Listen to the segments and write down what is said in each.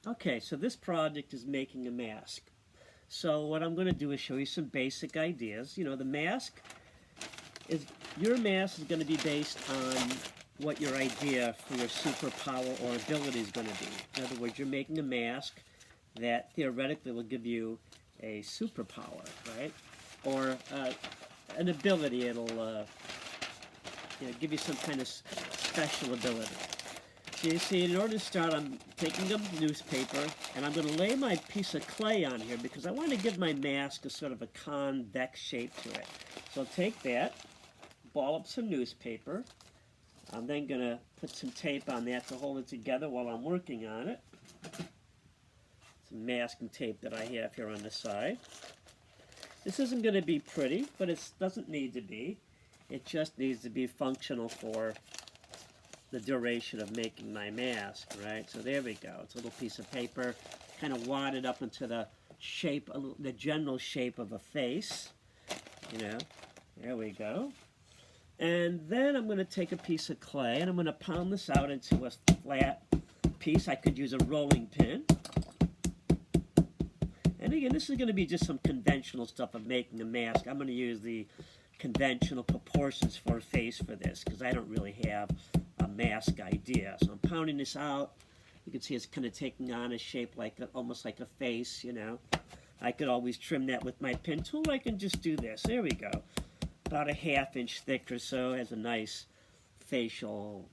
Okay, so this project is making a mask. So what I'm going to do is show you some basic ideas. You know, the mask is, your mask is going to be based on what your idea for your superpower or ability is going to be. In other words, you're making a mask that theoretically will give you a superpower, right? Or an ability. It'll give you some kind of special ability. So you see, in order to start, I'm taking a newspaper, and I'm going to lay my piece of clay on here because I want to give my mask a sort of a convex shape to it. So I'll take that, ball up some newspaper. I'm then going to put some tape on that to hold it together while I'm working on it. Some masking tape that I have here on the side. This isn't going to be pretty, but it doesn't need to be. It just needs to be functional for the duration of making my mask, right? So there we go. It's a little piece of paper, kind of wadded up into the shape, the general shape of a face. You know, there we go. And then I'm going to take a piece of clay and I'm going to pound this out into a flat piece. I could use a rolling pin. And again, this is going to be just some conventional stuff of making a mask. I'm going to use the conventional proportions for a face for this because I don't really have a mask idea. So I'm pounding this out. You can see it's kind of taking on a shape like almost like a face, you know. I could always trim that with my pin tool. I can just do this. There we go. About a ½ inch thick or so. Has a nice facial,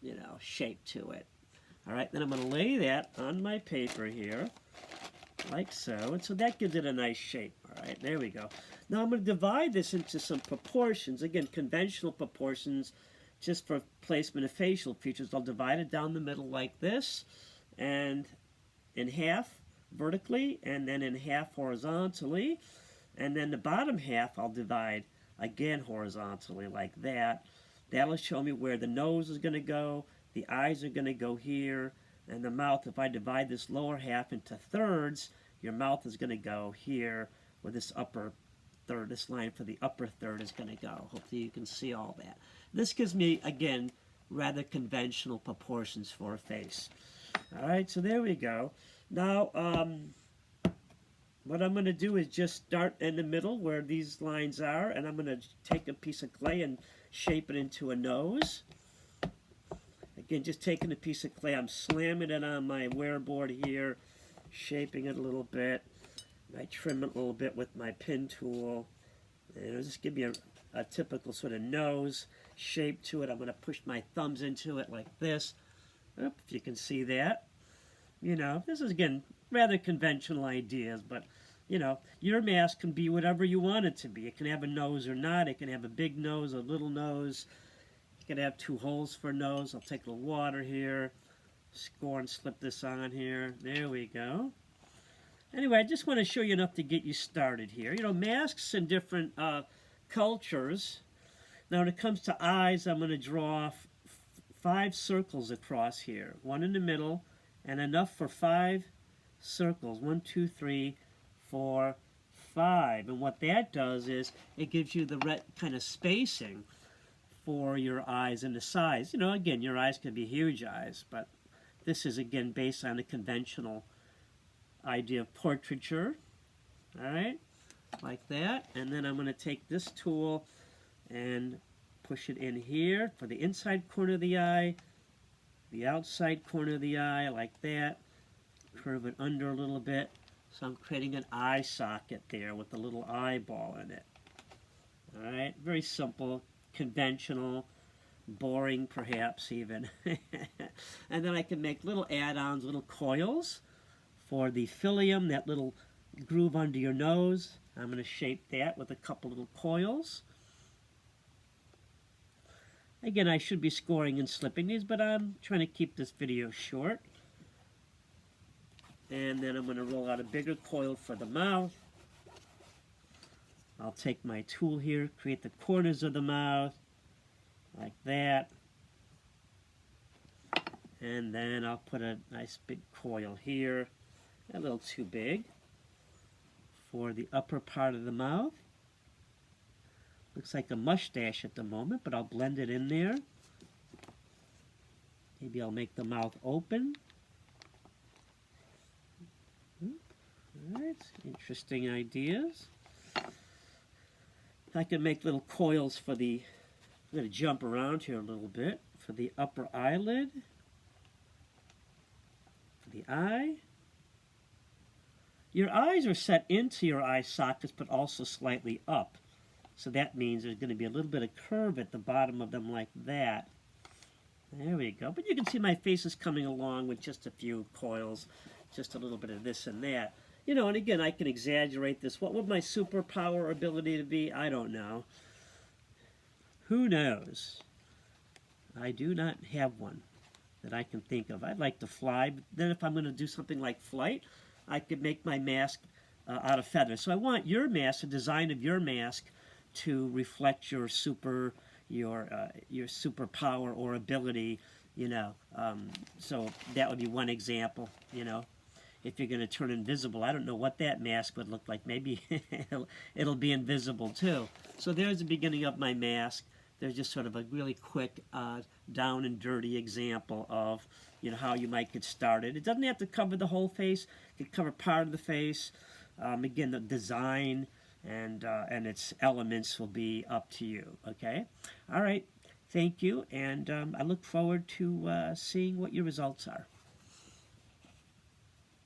you know, shape to it. All right, then I'm going to lay that on my paper here, like so. And so that gives it a nice shape. All right, there we go. Now I'm going to divide this into some proportions. Again, conventional proportions, just for placement of facial features. I'll divide it down the middle like this, and in half vertically, and then in half horizontally. And then the bottom half I'll divide again horizontally like that. That'll show me where the nose is going to go, the eyes are going to go here, and the mouth, if I divide this lower half into thirds, your mouth is going to go here, where this upper third, this line for the upper third is going to go. Hopefully you can see all that. This gives me, again, rather conventional proportions for a face. All right, so there we go. Now, what I'm going to do is just start in the middle where these lines are, and I'm going to take a piece of clay and shape it into a nose. Again, just taking a piece of clay, I'm slamming it on my wear board here, shaping it a little bit. I trim it a little bit with my pin tool, and it'll just give me a typical sort of nose shape to it. I'm going to push my thumbs into it like this. If you can see that. You know, this is, again, rather conventional ideas, but, you know, your mask can be whatever you want it to be. It can have a nose or not. It can have a big nose, a little nose. It can have 2 holes for a nose. I'll take a little water here, score and slip this on here. There we go. Anyway, I just want to show you enough to get you started here. You know, masks in different cultures. Now, when it comes to eyes, I'm going to draw 5 circles across here. 1 in the middle, and enough for 5 circles. 1, 2, 3, 4, 5. And what that does is it gives you the kind of spacing for your eyes and the size. You know, again, your eyes can be huge eyes, but this is, again, based on a conventional idea of portraiture. All right, like that. And then I'm going to take this tool and push it in here for the inside corner of the eye, the outside corner of the eye, like that. Curve it under a little bit. So I'm creating an eye socket there with a little eyeball in it. All right, very simple, conventional, boring perhaps even. And then I can make little add-ons, little coils for the filium, that little groove under your nose. I'm going to shape that with a couple little coils. Again, I should be scoring and slipping these, but I'm trying to keep this video short. And then I'm going to roll out a bigger coil for the mouth. I'll take my tool here, create the corners of the mouth, like that. And then I'll put a nice big coil here, a little too big, for the upper part of the mouth. Looks like a mustache at the moment, but I'll blend it in there. Maybe I'll make the mouth open. Alright, interesting ideas. I can make little coils for the, I'm going to jump around here a little bit, for the upper eyelid, for the eye. Your eyes are set into your eye sockets, but also slightly up. So that means there's going to be a little bit of curve at the bottom of them like that. There we go. But you can see my face is coming along with just a few coils, just a little bit of this and that. You know, and again, I can exaggerate this. What would my superpower ability to be? I don't know. Who knows? I do not have one that I can think of. I'd like to fly, but then if I'm going to do something like flight, I could make my mask out of feathers. So I want your mask, the design of your mask, to reflect your superpower or ability, you know. So that would be one example, you know. If you're going to turn invisible, I don't know what that mask would look like. Maybe it'll be invisible too. So there's the beginning of my mask. There's just sort of a really quick down and dirty example of, you know, how you might get started. It doesn't have to cover the whole face. It can cover part of the face. Again, the design and its elements will be up to you. Okay? All right. Thank you, and I look forward to seeing what your results are.